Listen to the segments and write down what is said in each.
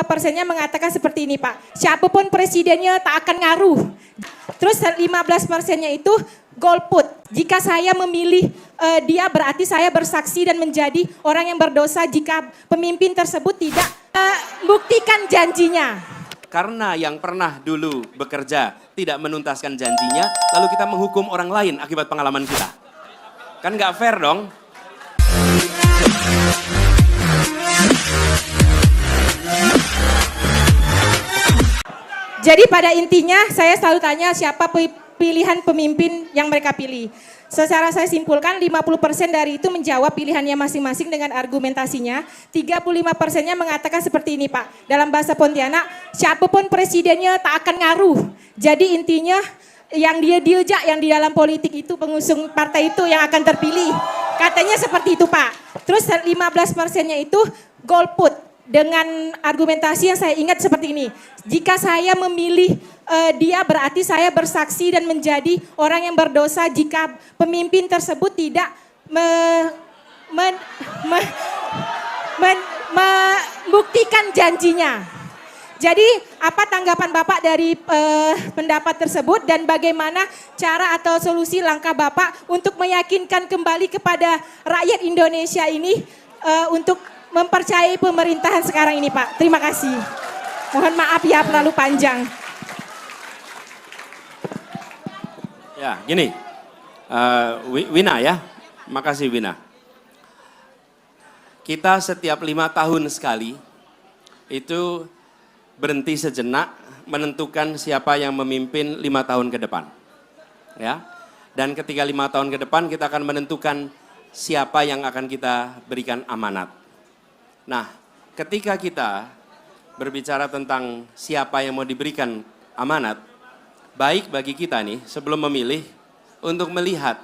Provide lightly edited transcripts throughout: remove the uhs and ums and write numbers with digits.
35%-nya mengatakan seperti ini Pak. Siapapun presidennya tak akan ngaruh. Terus 15%-nya itu golput. Jika saya memilih dia berarti saya bersaksi dan menjadi orang yang berdosa jika pemimpin tersebut tidak buktikan janjinya. Karena yang pernah dulu bekerja tidak menuntaskan janjinya, lalu kita menghukum orang lain akibat pengalaman kita. Kan nggak fair dong? Jadi pada intinya saya selalu tanya siapa pilihan pemimpin yang mereka pilih. Secara saya simpulkan 50% dari itu menjawab pilihannya masing-masing dengan argumentasinya. 35%-nya mengatakan seperti ini Pak. Dalam bahasa Pontianak, siapapun presidennya tak akan ngaruh. Jadi intinya yang dia diajak yang di dalam politik itu pengusung partai itu yang akan terpilih. Katanya seperti itu Pak. Terus 15%-nya itu golput. Dengan argumentasi yang saya ingat seperti ini. Jika saya memilih dia berarti saya bersaksi dan menjadi orang yang berdosa jika pemimpin tersebut tidak membuktikan janjinya. Jadi apa tanggapan Bapak dari pendapat tersebut dan bagaimana cara atau solusi langkah Bapak untuk meyakinkan kembali kepada rakyat Indonesia ini untuk mempercayai pemerintahan sekarang ini Pak. Terima kasih. Mohon maaf ya terlalu panjang. Ya gini, Wina ya, makasih Wina. Kita setiap 5 tahun sekali itu berhenti sejenak menentukan siapa yang memimpin 5 tahun ke depan. Ya, dan ketika 5 tahun ke depan kita akan menentukan siapa yang akan kita berikan amanat. Nah, ketika kita berbicara tentang siapa yang mau diberikan amanat, baik bagi kita nih sebelum memilih untuk melihat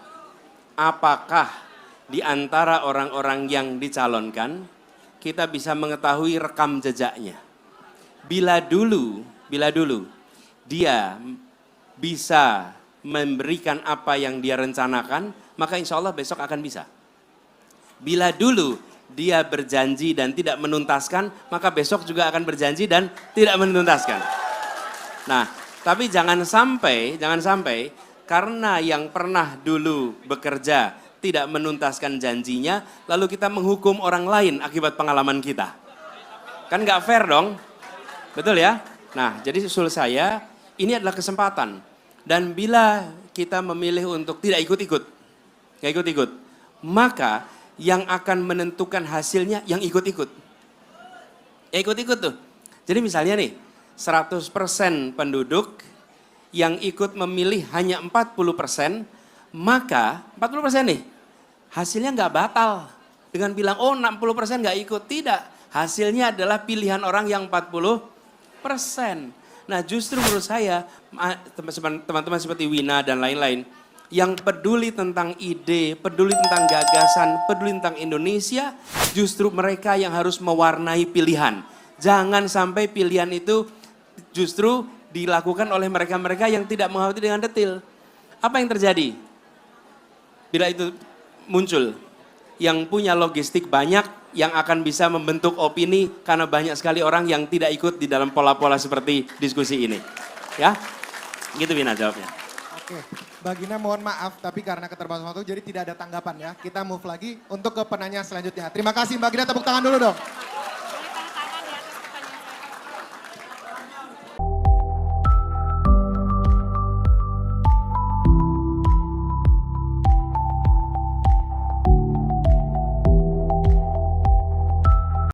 apakah di antara orang-orang yang dicalonkan kita bisa mengetahui rekam jejaknya. Bila dulu dia bisa memberikan apa yang dia rencanakan, maka insya Allah besok akan bisa. Bila dulu dia berjanji dan tidak menuntaskan, maka besok juga akan berjanji dan tidak menuntaskan. Nah, tapi jangan sampai karena yang pernah dulu bekerja tidak menuntaskan janjinya, lalu kita menghukum orang lain akibat pengalaman kita. Kan nggak fair dong? Betul ya? Nah, jadi usul saya, ini adalah kesempatan. Dan bila kita memilih untuk tidak ikut-ikut, maka yang akan menentukan hasilnya yang ikut-ikut. Ya ikut-ikut tuh. Jadi misalnya nih, 100% penduduk yang ikut memilih hanya 40%, maka 40% nih, hasilnya nggak batal. Dengan bilang, oh 60% nggak ikut. Tidak, hasilnya adalah pilihan orang yang 40%. Nah justru menurut saya, teman-teman seperti Wina dan lain-lain, yang peduli tentang ide, peduli tentang gagasan, peduli tentang Indonesia, justru mereka yang harus mewarnai pilihan. Jangan sampai pilihan itu justru dilakukan oleh mereka-mereka yang tidak mengerti dengan detail. Apa yang terjadi? Bila itu muncul, yang punya logistik banyak, yang akan bisa membentuk opini karena banyak sekali orang yang tidak ikut di dalam pola-pola seperti diskusi ini. Ya, gitu Wina jawabnya. Oke, Mbak Gina mohon maaf tapi karena keterbatasan waktu jadi tidak ada tanggapan ya. Kita move lagi untuk ke penanya selanjutnya. Terima kasih Mbak Gina, tepuk tangan dulu dong.